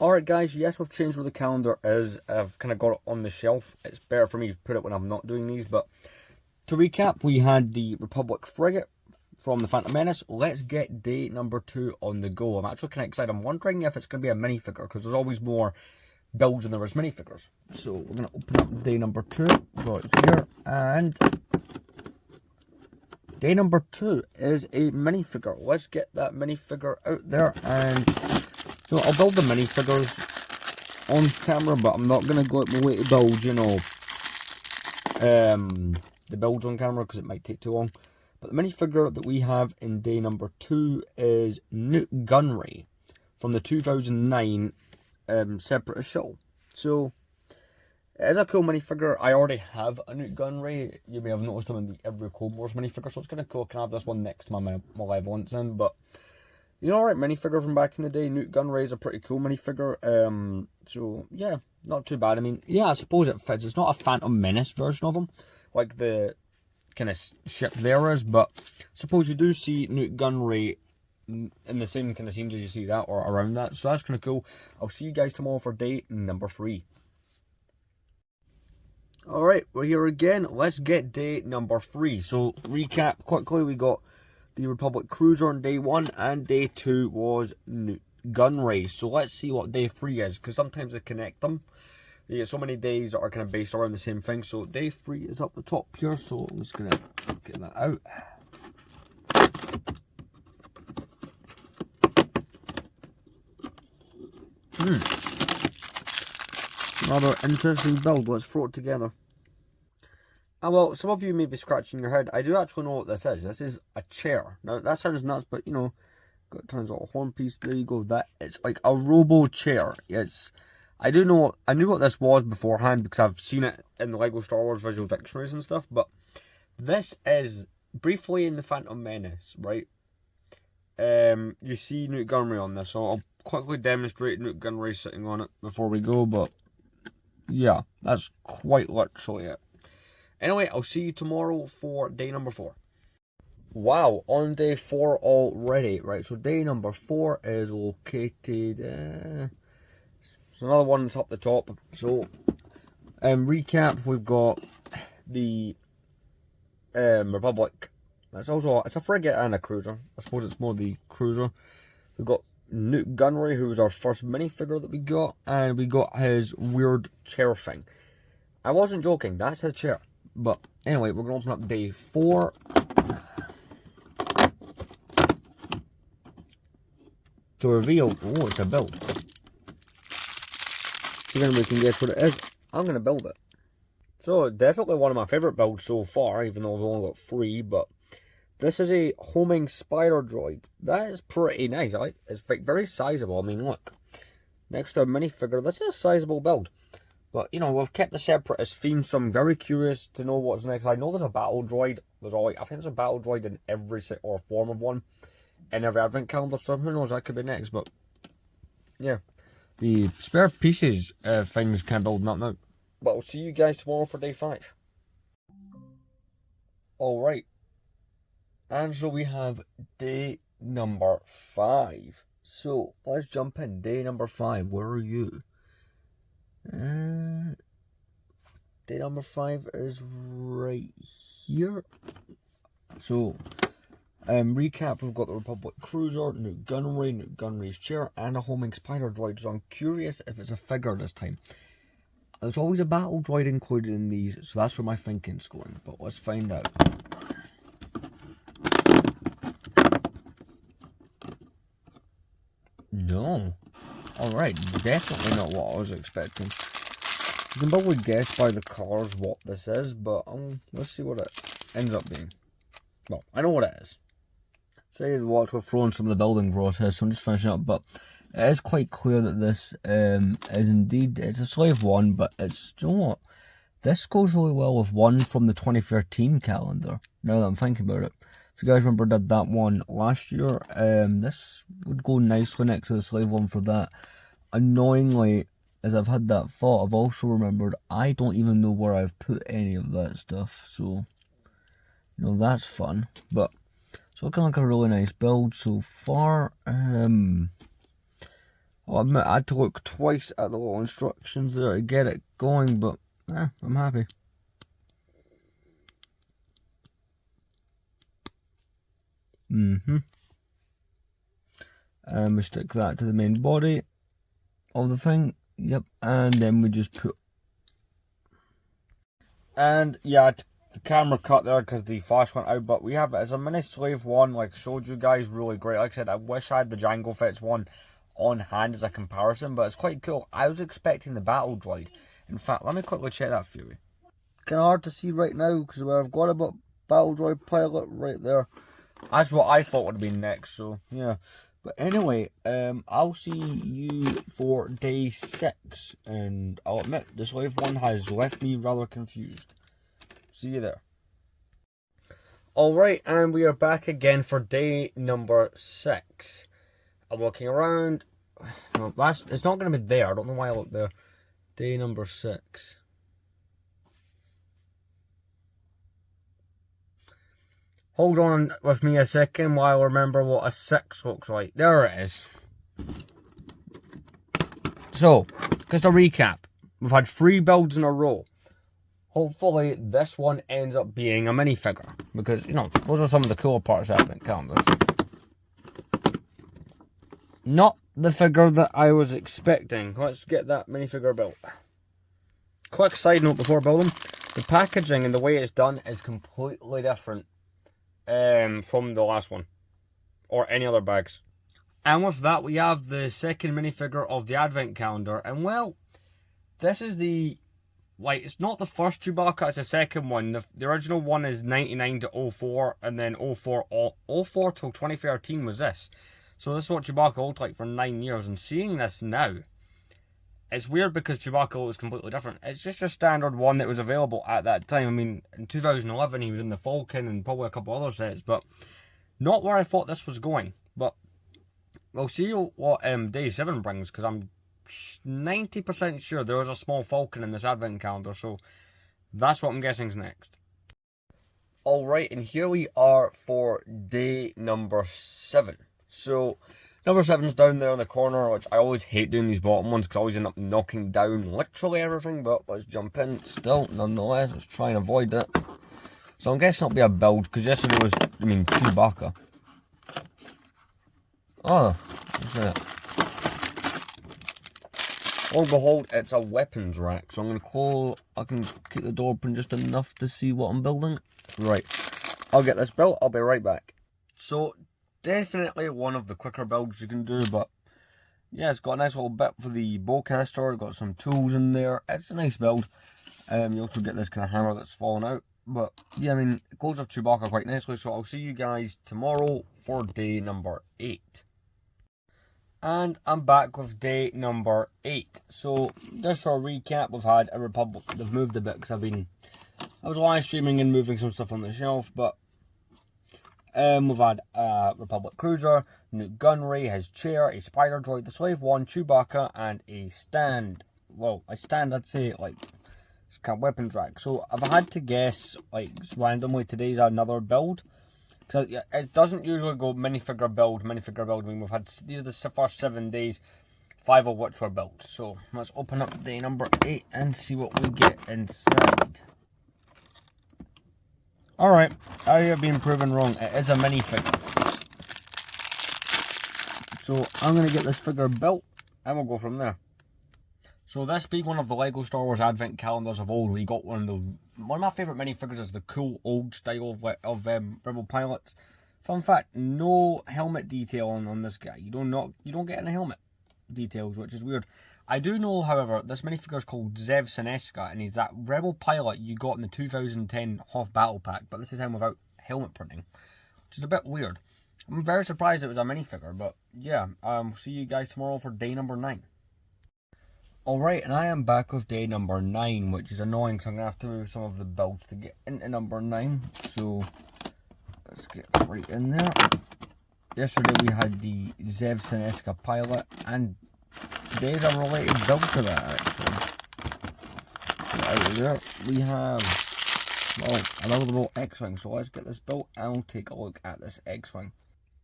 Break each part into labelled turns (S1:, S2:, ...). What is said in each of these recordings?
S1: Alright guys, yes, we've changed where the calendar is. I've kind of got it on the shelf. It's better for me to put it when I'm not doing these, but to recap, we had the Republic frigate from the Phantom Menace. Let's get day number 2 on the go. I'm actually kind of excited. I'm wondering if it's going to be a minifigure, because there's always more builds than there is minifigures. So we're going to open up day number 2, got it here, and day number 2 is a minifigure. Let's get that minifigure out there, and so I'll build the minifigures on camera, but I'm not going to go out my way to build, you know, the builds on camera because it might take too long. But the minifigure that we have in day number 2 is Newt Gunray from the 2009 Separatist show. So it is a cool minifigure. I already have a Newt Gunray. You may have noticed him in the every Cold Wars minifigure, so it's kind of cool. I can have this one next to my Malevolence in, but you know, alright minifigure from back in the day. Newt Gunray is a pretty cool minifigure. So yeah, not too bad. I mean, yeah, I suppose it fits. It's not a Phantom Menace version of him, like the kind of ship there is, but I suppose you do see Newt Gunray in the same kind of scenes as you see that or around that. So that's kind of cool. I'll see you guys tomorrow for day number 3. Alright, we're here again. Let's get day number 3. So recap quickly, we got the Republic Cruiser on day 1, and day 2 was Newt Gunray. So let's see what day 3 is, because sometimes they connect them. You get so many days that are kind of based around the same thing. So day 3 is up the top here, so I'm just going to get that out. Another interesting build. Let's throw it together. Well, some of you may be scratching your head. I do actually know what this is. This is a chair. Now, that sounds nuts, but, you know, got turns out a horn piece. There you go. That it's like a robo chair. It's, I knew what this was beforehand because I've seen it in the Lego Star Wars visual dictionaries and stuff. But this is briefly in the Phantom Menace, right? You see Newt Gunray on this, so I'll quickly demonstrate Newt Gunray sitting on it before we go. But yeah, that's quite literally it. Anyway, I'll see you tomorrow for day number 4. Wow, on day 4 already. Right, so day number 4 is located... There's another one that's up the top. So, recap, we've got the Republic. It's a frigate and a cruiser. I suppose it's more the cruiser. We've got Newt Gunray, who was our first minifigure that we got. And we got his weird chair thing. I wasn't joking, that's his chair. But anyway, we're going to open up day 4. To reveal, oh, it's a build. So then we can guess what it is. I'm going to build it. So, definitely one of my favourite builds so far, even though I've only got 3, but this is a homing spider droid. That is pretty nice. It's very sizable. I mean, look. Next to a minifigure, this is a sizable build. But, you know, we've kept the Separatist theme, so I'm very curious to know what's next. I know there's a battle droid. I think there's a battle droid in every or form of one in every advent calendar, so who knows, that could be next. But, yeah, the spare pieces things kind of building up now. But I'll see you guys tomorrow for day 5. Alright. And so we have day number 5. So, let's jump in. Day number 5, where are you? Day number 5 is right here. So, recap, we've got the Republic Cruiser, Newt Gunray's chair, and a homing spider droid. So I'm curious if it's a figure this time. There's always a battle droid included in these, so that's where my thinking's going. But let's find out. No. Alright, definitely not what I was expecting. You can probably guess by the colours what this is, but let's see what it ends up being. Well, I know what it is. Say the watch we're throwing some of the building process, so I'm just finishing up, but it is quite clear that this is indeed, it's a Slave 1, but it's, you know what? This goes really well with one from the 2013 calendar, now that I'm thinking about it. If you guys remember I did that one last year, this would go nicely next to the Slave 1 for that. Annoyingly, as I've had that thought, I've also remembered I don't even know where I've put any of that stuff, so, you know, that's fun. But it's looking like a really nice build so far. I'll admit I had to look twice at the little instructions there to get it going, but I'm happy. And we stick that to the main body of the thing. Yep, and then we just put. And yeah, the camera cut there because the flash went out, but we have it as a mini slave one, like showed you guys, really great. Like I said, I wish I had the Jango Fett one on hand as a comparison, but it's quite cool. I was expecting the battle droid. In fact, let me quickly check that for you. Kind of hard to see right now because where I've got a battle droid pilot right there. That's what I thought would be next, so yeah. But anyway, I'll see you for day 6, and I'll admit, the slave one has left me rather confused. See you there. Alright, and we are back again for day number 6. I'm walking around. No, it's not going to be there. I don't know why I looked there. Day number 6. Hold on with me a second while I remember what a 6 looks like. There it is. So, just a recap. We've had 3 builds in a row. Hopefully, this one ends up being a minifigure. Because, you know, those are some of the cooler parts of Advent calendars. Not the figure that I was expecting. Let's get that minifigure built. Quick side note before building. The packaging and the way it's done is completely different from the last one. Or any other bags. And with that, we have the second minifigure of the Advent calendar. And well, this is the... Like, it's not the first Chewbacca, it's the second one. The original one is 99 to 04, and then 04 till 2013 was this. So this is what Chewbacca looked like for 9 years, and seeing this now, it's weird because Chewbacca was completely different. It's just a standard one that was available at that time. I mean, in 2011 he was in the Falcon and probably a couple other sets, but not where I thought this was going. But we'll see what day 7 brings, because I'm 90% sure there was a small Falcon in this Advent calendar, so that's what I'm guessing is next. Alright, and here we are for day number 7. So, number 7's down there in the corner, which I always hate doing these bottom ones because I always end up knocking down literally everything, but let's jump in still, nonetheless. Let's try and avoid that. So I'm guessing it'll be a build, because yesterday was, Chewbacca. Oh, what's that? Lo and behold, it's a weapons rack. So I'm going to call, I can keep the door open just enough to see what I'm building. Right, I'll get this built, I'll be right back. So, definitely one of the quicker builds you can do, but yeah, it's got a nice little bit for the bowcaster, got some tools in there. It's a nice build. You also get this kind of hammer that's fallen out. But yeah, I mean, it goes with Chewbacca quite nicely, so I'll see you guys tomorrow for day number 8. And I'm back with day number 8. So, just for a recap, we've had a Republic. They've moved a bit because I was live streaming and moving some stuff on the shelf, but we've had a Republic cruiser, new gunnery, his chair, a spider droid, the slave one, Chewbacca, and a stand. Well, a stand, I'd say, like, it's kind of weapons rack. So I've had to guess, like, randomly today's another build. So it doesn't usually go minifigure build. I mean, we've had, these are the first 7 days, 5 of which were built. So let's open up day number 8 and see what we get inside. Alright, I have been proven wrong. It is a minifigure. So I'm going to get this figure built and we'll go from there. So this being one of the LEGO Star Wars Advent calendars of old, we got one of my favourite minifigures is the cool old style of Rebel pilots. Fun fact, no helmet detail on this guy. You don't get any helmet details, which is weird. I do know, however, this minifigure is called Zev Senesca, and he's that Rebel pilot you got in the 2010 Hoth Battle Pack, but this is him without helmet printing, which is a bit weird. I'm very surprised it was a minifigure, but yeah, see you guys tomorrow for day number 9. Alright, and I am back with day number 9, which is annoying, so I'm going to have to move some of the builds to get into number 9. So, let's get right in there. Yesterday we had the Zev Senesca pilot, and today's a related build to that, actually. So out of there, we have, well, another little X-Wing. So let's get this built, and we'll take a look at this X-Wing.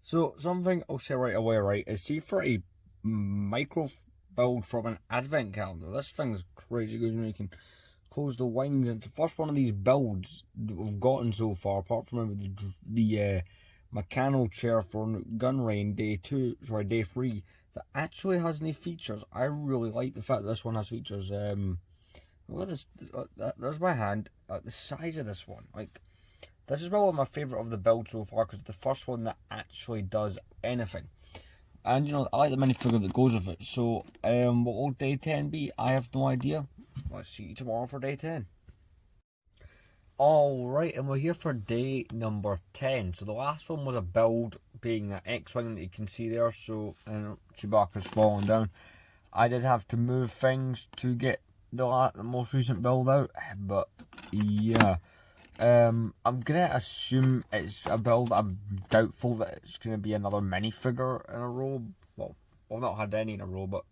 S1: So, something I'll say right away, right, is see for a micro build from an advent calendar. This thing's crazy good. You can close the wings. It's the first one of these builds that we've gotten so far, apart from the mechanical chair for gun rain day 3, that actually has any features. I really like the fact that this one has features. Look at this. There's my hand. The size of this one, like, this is probably my favourite of the build so far, because it's the first one that actually does anything. And, you know, I like the minifigure that goes with it. So, what will day 10 be? I have no idea. Let's see you tomorrow for day 10. Alright, and we're here for day number 10. So the last one was a build being that X-Wing that you can see there. So, Chewbacca's falling down. I did have to move things to get the most recent build out. But, yeah. I'm gonna assume it's a build. I'm doubtful that it's gonna be another minifigure in a row. Well, I've not had any in a row, but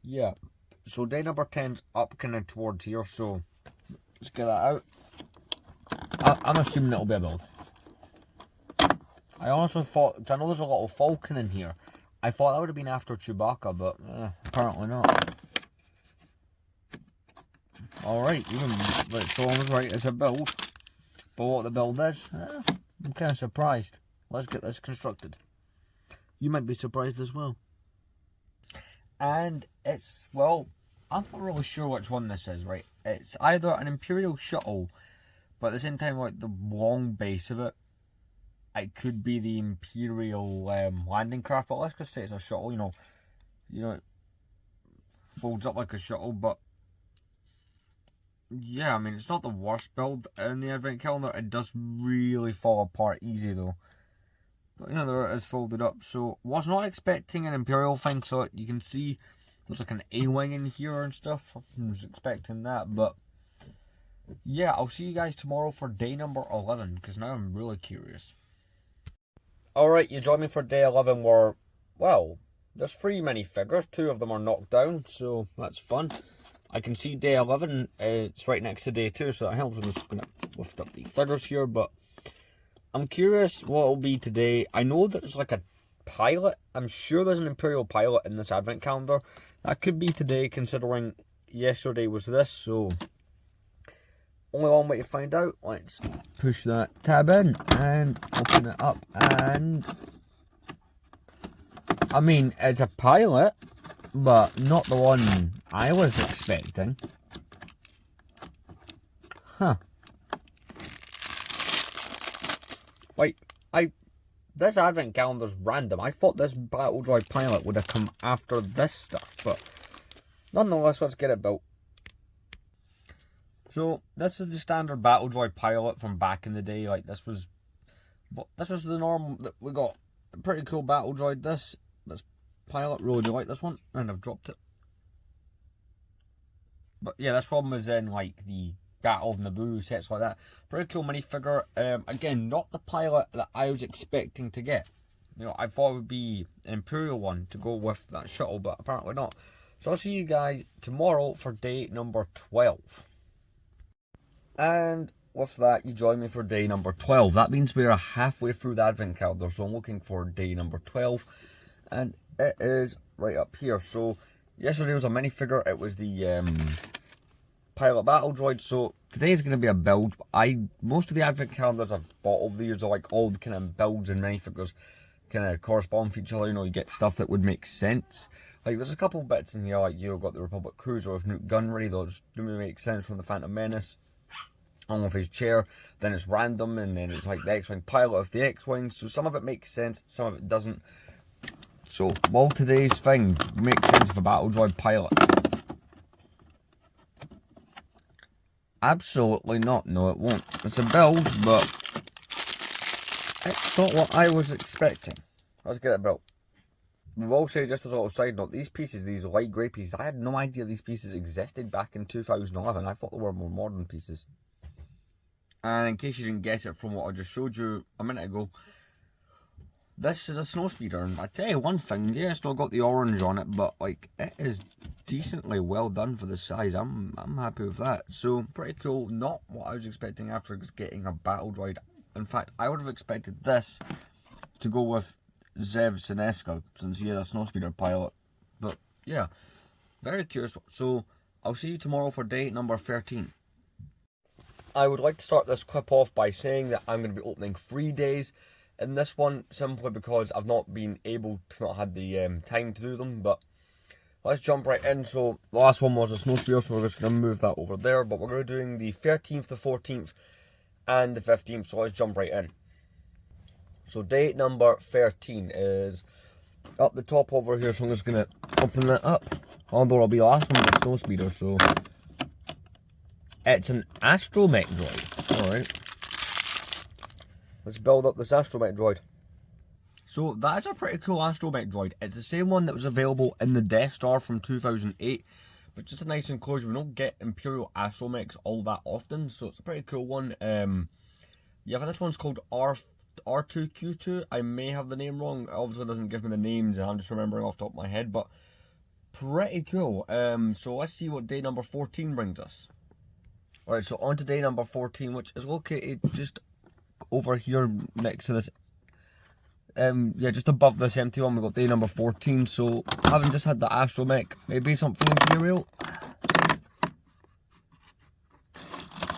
S1: yeah. So day number 10's up kind of towards here, so let's get that out. I'm assuming it'll be a build. I honestly thought, because I know there's a lot of Falcon in here, I thought that would have been after Chewbacca, but apparently not. Alright, so I was right, it's a build. But what the build is, I'm kind of surprised. Let's get this constructed. You might be surprised as well. And it's, well, I'm not really sure which one this is, right? It's either an Imperial shuttle, but at the same time, like, the long base of it, it could be the Imperial landing craft, but let's just say it's a shuttle, you know, it folds up like a shuttle, but yeah, I mean, it's not the worst build in the advent calendar. It does really fall apart easy though. But, you know, there it is folded up. So, was not expecting an Imperial thing, so you can see there's like an A-wing in here and stuff. I was expecting that, but yeah, I'll see you guys tomorrow for day number 11, because now I'm really curious. Alright, you join me for day 11 where, well, there's 3 minifigures. 2 of them are knocked down, so that's fun. I can see day 11, it's right next to day 2, so that helps. I'm just going to lift up the figures here, but I'm curious what it'll be today. I know there's like a pilot. I'm sure there's an Imperial pilot in this advent calendar. That could be today, considering yesterday was this, so only one way to find out. Let's push that tab in and open it up, and I mean, it's a pilot, but not the one I was expecting. Huh. Like, this advent calendar's random. I thought this battle droid pilot would have come after this stuff, but nonetheless, let's get it built. So, this is the standard battle droid pilot from back in the day. Like, this was the norm that we got. A pretty cool battle droid, this pilot. Really do like this one, and I've dropped it. But yeah, this one was in like the Battle of Naboo sets like that. Pretty cool minifigure. Again, not the pilot that I was expecting to get. You know, I thought it would be an Imperial one to go with that shuttle, but apparently not. So I'll see you guys tomorrow for day number 12. And with that, you join me for day number 12. That means we are halfway through the advent calendar, so I'm looking for day number 12. And it is right up here. So yesterday was a minifigure. It was the pilot battle droid. So today is going to be a build. Most of the advent calendars I've bought over the years are like all the kind of builds and minifigures kind of correspond to each other. You know, you get stuff that would make sense. Like, there's a couple bits in here, like, you've got the Republic Cruiser with Newt Gunray. Those do make sense from the Phantom Menace, along with his chair. Then it's random, and then it's like the X-Wing pilot of the X-Wing. So some of it makes sense, some of it doesn't. So, while today's thing makes sense of a battle droid pilot, absolutely not. No, it won't. It's a build, but it's not what I was expecting. Let's get it built. We will say, just as a little side note, these pieces, these light grey pieces, I had no idea these pieces existed back in 2011. I thought they were more modern pieces. And in case you didn't guess it from what I just showed you a minute ago, this is a snowspeeder, and I tell you one thing, yeah, it's not got the orange on it, but like, it is decently well done for the size. I'm happy with that. So pretty cool. Not what I was expecting after getting a battle droid. In fact, I would have expected this to go with Zev Sineska, since he is a snowspeeder pilot. But yeah, very curious. So I'll see you tomorrow for day number 13. I would like to start this clip off by saying that I'm going to be opening 3 days in this one, simply because I've not been able to, not had the time to do them. But let's jump right in. So the last one was a snow spear, so we're just going to move that over there. But we're going to be doing the 13th, the 14th, and the 15th. So let's jump right in. So day number 13 is up the top over here. So I'm just going to open that up. Although I'll be the last one with a snow speeder, so it's an astromech droid. Alright. Let's build up this astromech droid. So that's a pretty cool astromech droid. It's the same one that was available in the Death Star from 2008. But just a nice enclosure. We don't get Imperial astromechs all that often. So it's a pretty cool one. Yeah, but this one's called R2Q2. I may have the name wrong. It obviously doesn't give me the names and I'm just remembering off the top of my head. But pretty cool. So let's see what day number 14 brings us. Alright, so on to day number 14, which is located just over here next to this. Yeah, just above this empty one, we've got day number 14. So, having just had the astromech, maybe something Imperial.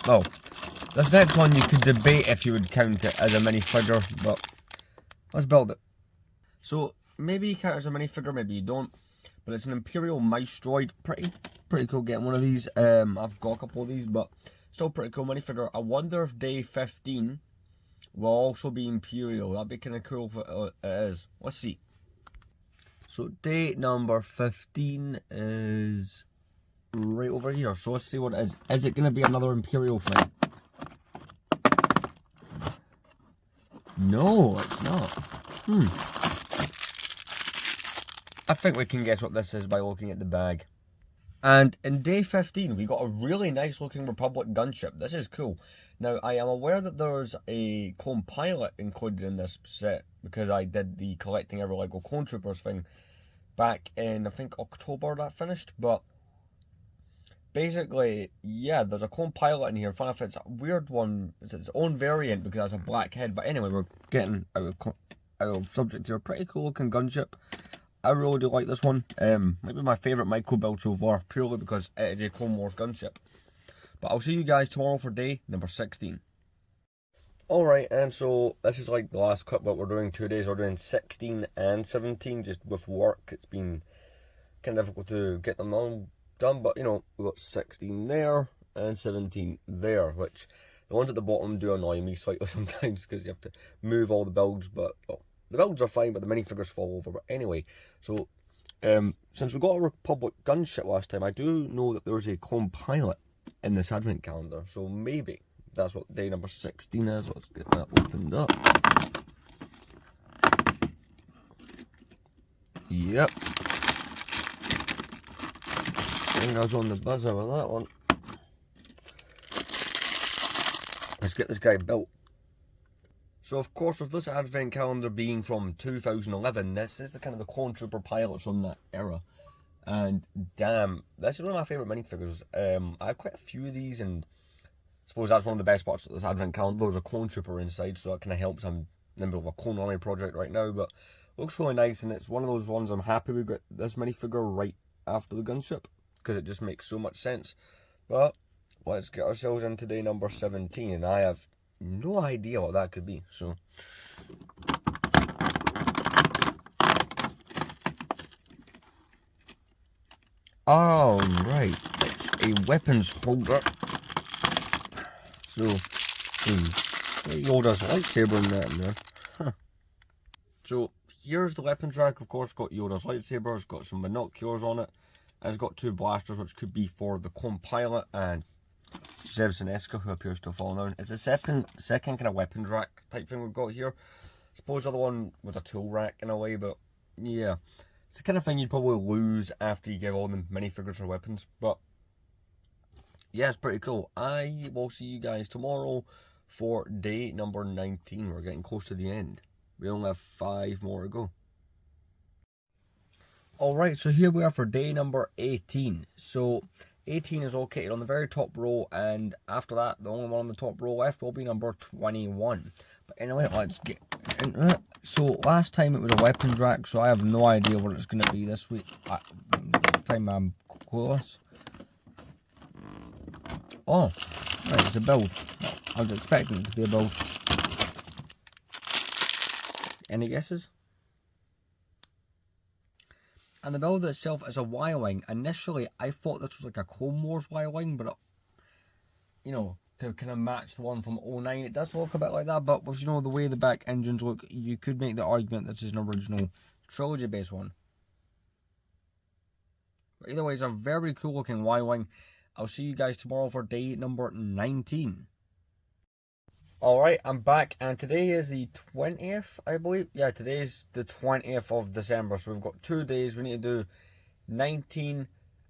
S1: Oh, this next one you could debate if you would count it as a minifigure, but let's build it. So, maybe you count it as a minifigure, maybe you don't. But it's an Imperial mice droid. Pretty cool getting one of these. I've got a couple of these, but still pretty cool minifigure. I wonder if day 15 will also be Imperial. That'd be kind of cool if it is. Let's see. So day number 15 is right over here. So let's see what it is. Is it going to be another Imperial thing? No, it's not. I think we can guess what this is by looking at the bag. And in day 15, we got a really nice looking Republic gunship. This is cool. Now, I am aware that there's a clone pilot included in this set, because I did the collecting every Lego clone troopers thing back in, I think, October that finished. But basically, yeah, there's a clone pilot in here. Fun enough, it's a weird one. It's its own variant because it has a black head. But anyway, we're getting out of subject here. Pretty cool looking gunship. I really do like this one. Might be my favourite micro build so far, purely because it is a Clone Wars gunship. But I'll see you guys tomorrow for day number 16. Alright, and so this is like the last clip that we're doing 2 days. We're doing 16 and 17, just with work. It's been kind of difficult to get them all done, but you know, we've got 16 there and 17 there, which the ones at the bottom do annoy me slightly sometimes because you have to move all the builds, but well, the builds are fine, but the minifigures fall over. But anyway, so since we got a Republic gunship last time, I do know that there's a clone pilot in this advent calendar. So maybe that's what day number 16 is. Let's get that opened up. Yep. I think I was on the buzzer with that one. Let's get this guy built. So of course, with this advent calendar being from 2011, this is the kind of the clone trooper pilots from that era. And damn, this is one of my favourite minifigures. I have quite a few of these, and I suppose that's one of the best parts of this advent calendar. There's a clone trooper inside, so that kind of helps. I'm in the middle of a clone army project right now, but looks really nice, and it's one of those ones I'm happy we got this minifigure right after the gunship, because it just makes so much sense. But let's get ourselves into day number 17, and I have no idea what that could be. So oh right, it's a weapons holder. So Yoda's lightsaber in there. Huh. So here's the weapons rack. Of course, got Yoda's lightsaber. It's got some binoculars on it, and it's got 2 blasters, which could be for the clone pilot and Zevzineska, who appears to have fallen down. It's the second kind of weapons rack type thing we've got here. I suppose the other one was a tool rack in a way, but yeah, it's the kind of thing you'd probably lose after you give all the minifigures or weapons. But yeah, it's pretty cool. I will see you guys tomorrow for day number 19. We're getting close to the end. We only have 5 more to go. Alright, so here we are for day number 18. So 18 is located on the very top row, and after that, the only one on the top row left will be number 21. But anyway, let's get into it. So last time it was a weapons rack, so I have no idea what it's going to be this week. This time I'm clueless. Oh, right, it's a build. I was expecting it to be a build. Any guesses? And the build itself is a Y-Wing. Initially, I thought this was like a Clone Wars Y-Wing, but, you know, to kind of match the one from 09, it does look a bit like that, but with, you know, the way the back engines look, you could make the argument this is an original trilogy-based one. But either way, it's a very cool-looking Y-Wing. I'll see you guys tomorrow for day number 19. Alright, I'm back, and today is the 20th, I believe. Yeah, today's the 20th of December, so we've got 2 days. We need to do 19,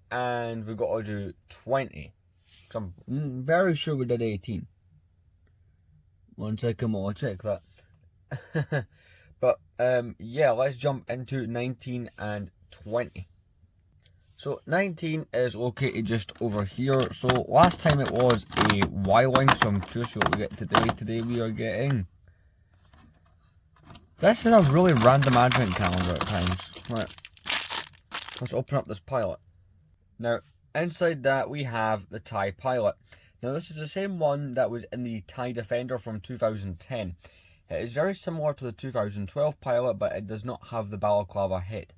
S1: and we've got to do 20. So I'm very sure we did 18. One second more, I'll check that. But, yeah, let's jump into 19 and 20. So 19 is located just over here. So last time it was a Y-Wing, so I'm curious what we get today. Today we are getting... This is a really random advent calendar at times. Right. Let's open up this pilot. Now, inside that we have the TIE Pilot. Now this is the same one that was in the TIE Defender from 2010. It is very similar to the 2012 pilot, but it does not have the balaclava head.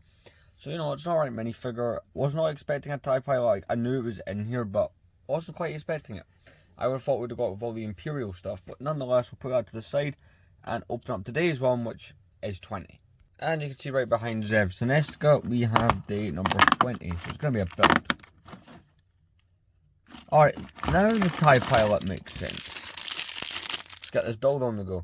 S1: So, you know, it's an alright minifigure. Was not expecting a TIE Pilot. I knew it was in here, but wasn't quite expecting it. I would have thought we'd have got with all the Imperial stuff, but nonetheless, we'll put that to the side and open up today's one, which is 20. And you can see right behind Zev Sinestica, we have day number 20. So it's going to be a build. Alright, now the TIE Pilot makes sense. Let's get this build on the go.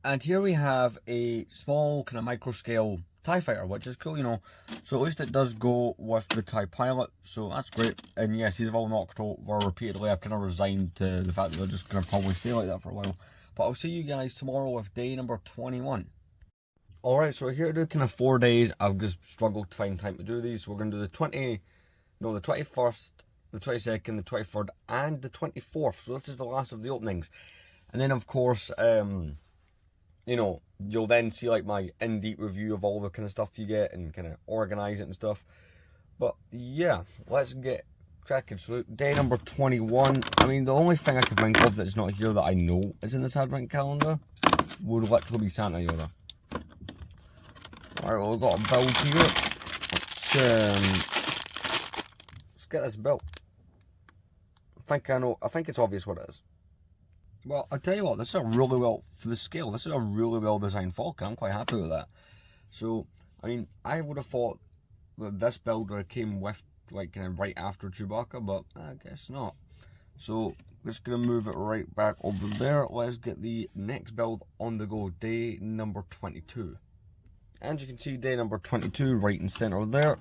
S1: And here we have a small kind of micro scale TIE Fighter, which is cool, you know. So at least it does go with the TIE Pilot, so that's great. And yes, these have all knocked over repeatedly. I've kind of resigned to the fact that they're just going to probably stay like that for a while. But I'll see you guys tomorrow with day number 21. Alright, so we're here to do kind of 4 days. I've just struggled to find time to do these. So we're going to do the 21st, the 22nd, the 23rd, and the 24th. So this is the last of the openings. And then, of course, you know, you'll then see like my in-deep review of all the kind of stuff you get and kind of organize it and stuff. But yeah, let's get cracking. So day number 21. I mean, the only thing I can think of that's not here that I know is in this advent calendar would literally be Santa Yoda. Alright, well, we've got a build here. Let's get this built. I think it's obvious what it is. Well, I'll tell you what, this is a really well, for the scale, this is a really well designed Falcon. I'm quite happy with that. So, I mean, I would have thought that this build would have came with, like, kind of right after Chewbacca, but I guess not. So, we're just going to move it right back over there. Let's get the next build on the go, day number 22. And you can see day number 22 right in center there.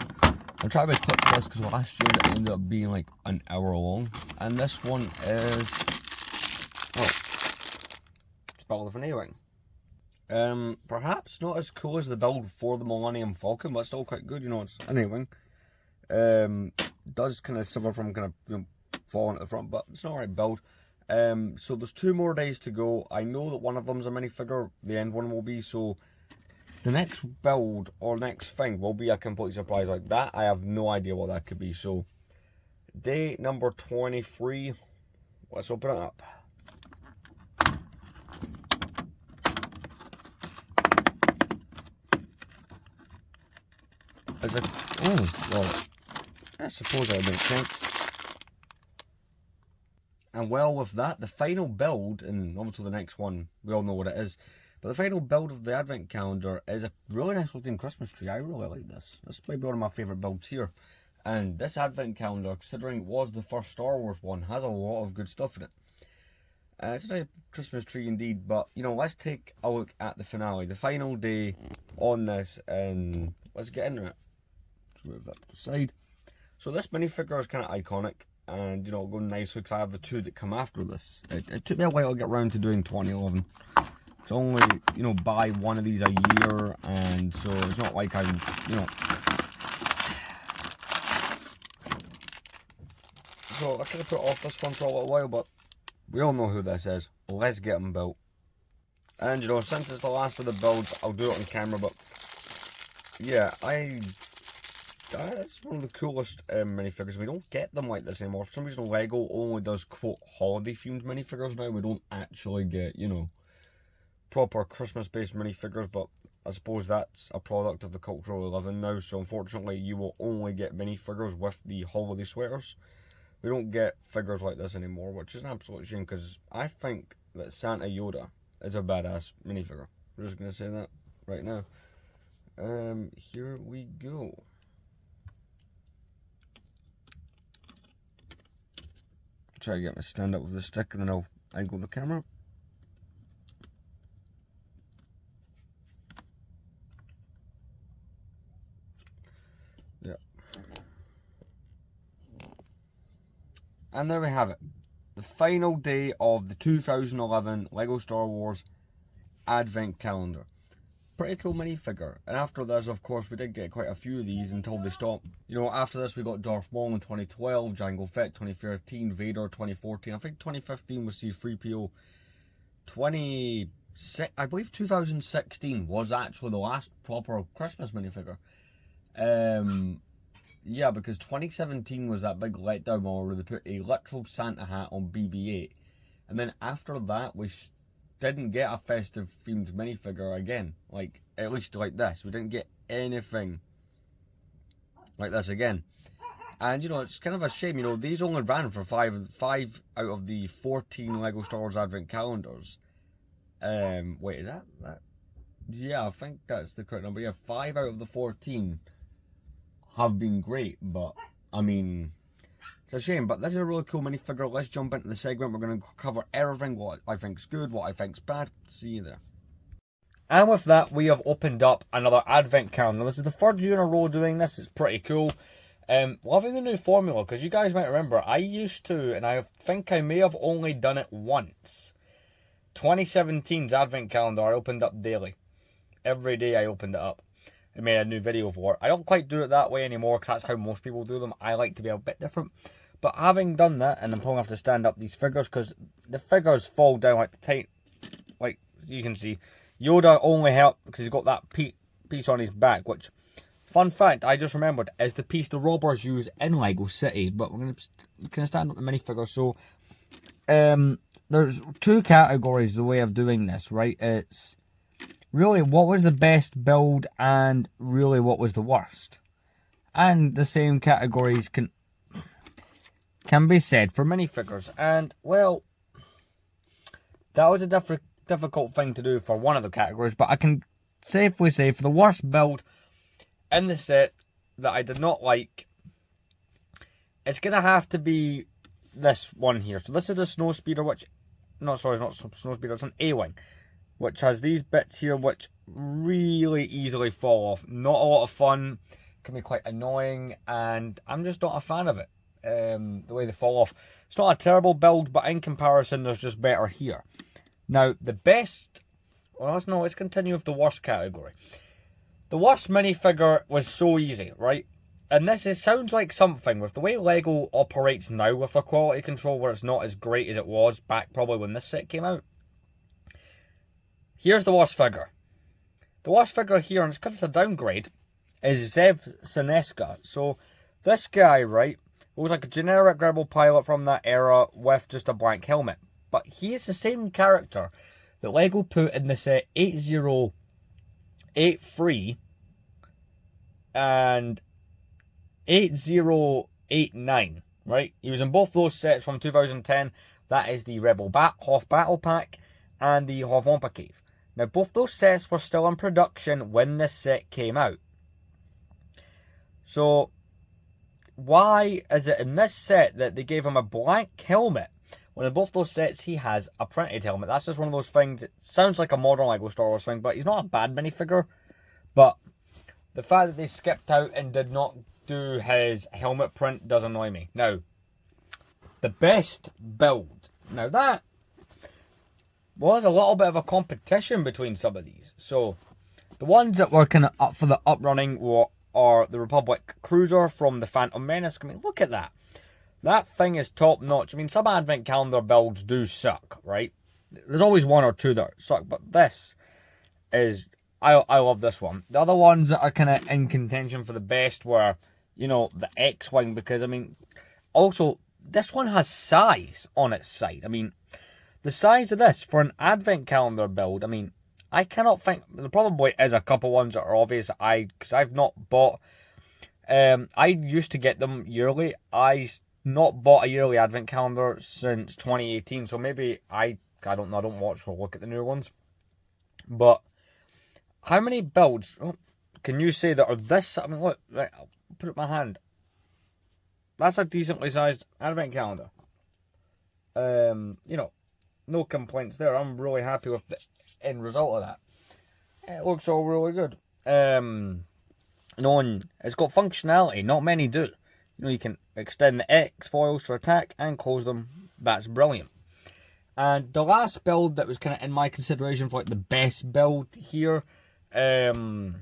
S1: I'm trying to clip this because last year it ended up being like an hour long. And this one is... oh, it's build of an A-Wing. Perhaps not as cool as the build for the Millennium Falcon, but still quite good. You know, it's an A-Wing. Does kind of suffer from kind of, you know, falling at the front, but it's an alright build. So there's 2 more days to go. I know that one of them's a minifigure. The end one will be, so the next build or next thing will be a complete surprise like that. I have no idea what that could be. So day number 23. Let's open it up. Is it? Oh, well, I suppose that would make sense. And well, with that, the final build, and obviously the next one, we all know what it is, but the final build of the advent calendar is a really nice looking Christmas tree. I really like this. This might be one of my favourite builds here. And this advent calendar, considering it was the first Star Wars one, has a lot of good stuff in it. It's a nice Christmas tree indeed, but, you know, let's take a look at the finale, the final day on this, and let's get into it. Let's move that to the side. So this minifigure is kind of iconic, and, you know, going nicely because I have the 2 that come after this. It took me a while to get around to doing 2011. It's only, you know, buy one of these a year, and so it's not like I'm, you know... So I could have put off this one for a little while, but we all know who this is. Let's get them built. And you know, since it's the last of the builds, I'll do it on camera, but yeah, that's one of the coolest minifigures. We don't get them like this anymore. For some reason, Lego only does, quote, holiday-themed minifigures now. We don't actually get, you know, proper Christmas-based minifigures, but I suppose that's a product of the culture we live in now, so unfortunately, you will only get minifigures with the holiday sweaters. We don't get figures like this anymore, which is an absolute shame, because I think that Santa Yoda is a badass minifigure. I'm just going to say that right now. Here we go. Try to get my stand up with the stick and then I'll angle the camera. Yeah. And there we have it. The final day of the 2011 LEGO Star Wars Advent Calendar. Pretty cool minifigure. And after this, of course, we did get quite a few of these until they stopped. You know, after this we got Darth Maul in 2012, Jango Fett 2013, Vader 2014. I think 2015 was C-3PO. I believe 2016 was actually the last proper Christmas minifigure. Yeah, because 2017 was that big letdown where they put a literal Santa hat on BB-8. And then after that, we didn't get a festive themed minifigure again, like at least like this. We didn't get anything like this again, and you know, it's kind of a shame. You know, these only ran for five out of the 14 LEGO Star Wars Advent calendars. Wait, is that? Yeah, I think that's the correct number. Yeah, 5 out of the 14 have been great, but I mean, it's a shame, but this is a really cool minifigure. Let's jump into the segment. We're going to cover everything, what I think's good, what I think's bad. See you there. And with that, we have opened up another Advent calendar. This is the third year in a row doing this. It's pretty cool. Loving the new formula, because you guys might remember, I used to, and I think I may have only done it once. 2017's Advent calendar, I opened up daily. Every day I opened it up. I made a new video for it. I don't quite do it that way anymore, because that's how most people do them. I like to be a bit different. But having done that, and I'm probably have to stand up these figures, because the figures fall down like the tight, like you can see. Yoda only helped because he's got that piece on his back, which, fun fact, I just remembered, is the piece the robbers use in Lego City. But we're going to stand up the minifigures. So, there's 2 categories the way of doing this, right? It's really what was the best build and really what was the worst. And the same categories can be said for minifigures. And, well, that was a difficult thing to do for one of the categories, but I can safely say for the worst build in the set that I did not like, it's going to have to be this one here. So this is the Snow Speeder, which, no, sorry, it's not Snow Speeder, it's an A-Wing, which has these bits here which really easily fall off. Not a lot of fun, can be quite annoying, and I'm just not a fan of it. The way they fall off. It's not a terrible build, but in comparison, there's just better here. Now, the best... Well, let's continue with the worst category. The worst minifigure was so easy, right? And sounds like something, with the way LEGO operates now with their quality control, where it's not as great as it was back probably when this set came out. Here's the worst figure. The worst figure here, and it's because it's a downgrade, is Zev Seneska. So, this guy, right, looks like a generic rebel pilot from that era with just a blank helmet. But he is the same character that LEGO put in the set 8083 and 8089, right? He was in both those sets from 2010. That is the Rebel Hoth Battle Pack and the Hoth Wampa Cave. Now, both those sets were still in production when this set came out. So, why is it in this set that they gave him a blank helmet, when in both those sets he has a printed helmet? That's just one of those things. It sounds like a modern LEGO Star Wars thing, but he's not a bad minifigure. But the fact that they skipped out and did not do his helmet print does annoy me. Now, the best build. Now that was a little bit of a competition between some of these. So, the ones that were kind of up for the uprunning are the Republic Cruiser from the Phantom Menace. I mean, look at that. That thing is top notch. I mean, some advent calendar builds do suck, right? There's always one or two that suck, but this is, I love this one. The other ones that are kind of in contention for the best were, you know, the X-Wing, because, I mean, also, this one has size on its side. I mean, the size of this for an advent calendar build, I mean, I cannot think, there probably is a couple ones that are obvious, because I've not bought, I used to get them yearly. I not bought a yearly advent calendar since 2018, so maybe I don't know, I don't watch or look at the new ones. But how many builds can you say that are this? I mean, look, right, I'll put it in my hand. That's a decently sized advent calendar. You know, no complaints there. I'm really happy with the end result of that. It looks all really good. You know, and it's got functionality. Not many do. You know, you can extend the X foils for attack and close them. That's brilliant. And the last build that was kind of in my consideration for like the best build here, was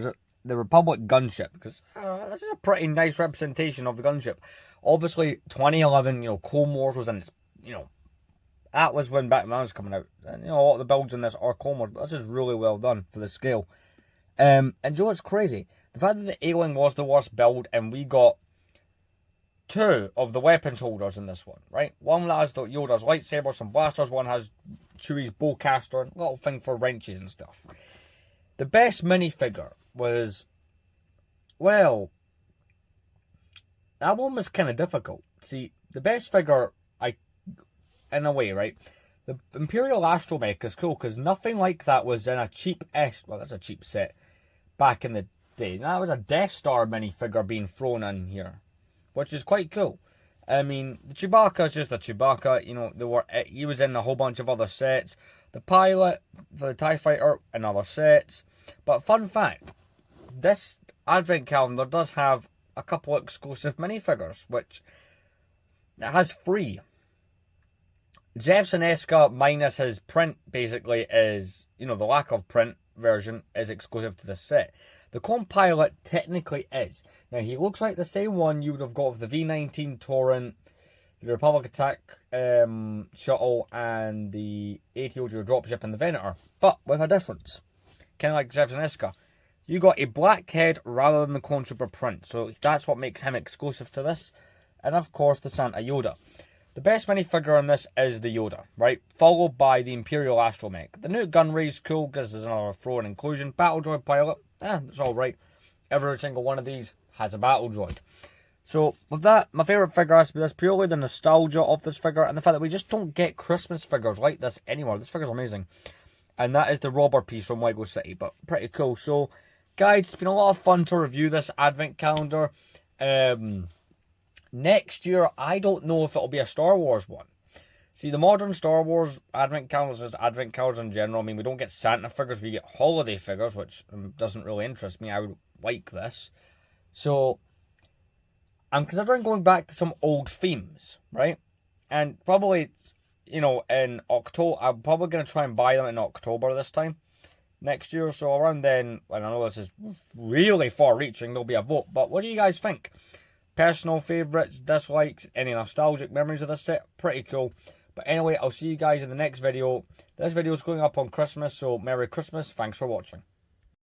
S1: it the Republic gunship? Because this is a pretty nice representation of the gunship. Obviously, 2011, you know, Clone Wars was in its, you know, that was when back when that was coming out. And, you know, a lot of the builds in this are Clone Wars, but this is really well done for the scale. And you know what's crazy? The fact that the A-Wing was the worst build, and we got two of the weapons holders in this one, right? One has Yoda's lightsaber, some blasters. One has Chewie's bowcaster, and a little thing for wrenches and stuff. The best minifigure was, well, that one was kind of difficult. See, the best figure, in a way, right? The Imperial Astromech is cool because nothing like that was in a cheap well, that's a cheap set back in the day. That was a Death Star minifigure being thrown in here, which is quite cool. I mean, the Chewbacca is just a Chewbacca. You know, he was in a whole bunch of other sets. The pilot for the TIE Fighter in other sets. But fun fact, this advent calendar does have a couple exclusive minifigures, which it has 3. Jeff's Senesca minus his print basically is, you know, the lack of print version is exclusive to this set. The Clone Pilot technically is. Now, he looks like the same one you would have got with the V-19 Torrent, the Republic Attack Shuttle, and the AT-OT Dropship and the Venator, but with a difference. Kind of like Jeff Senesca. You got a black head rather than the Clone Trooper print, so that's what makes him exclusive to this. And of course, the Santa Yoda. The best minifigure on this is the Yoda, right? Followed by the Imperial Astromech. The new Gunray is cool because there's another throw-in inclusion. Battle Droid Pilot, it's alright. Every single one of these has a Battle Droid. So, with that, my favourite figure has to be this, purely the nostalgia of this figure and the fact that we just don't get Christmas figures like this anymore. This figure's amazing. And that is the robber piece from Lego City, but pretty cool. So, guys, it's been a lot of fun to review this advent calendar. Next year, I don't know if it'll be a Star Wars one. See, the modern Star Wars advent calendars is advent calendars in general. I mean, we don't get Santa figures, we get holiday figures, which doesn't really interest me. I would like this. So, I'm considering going back to some old themes, right? And probably, you know, in October, I'm probably going to try and buy them in October this time next year. So around then, and I know this is really far-reaching, there'll be a vote. But what do you guys think? Personal favourites, dislikes, any nostalgic memories of this set? Pretty cool. But anyway, I'll see you guys in the next video. This video is going up on Christmas, so Merry Christmas. Thanks for watching.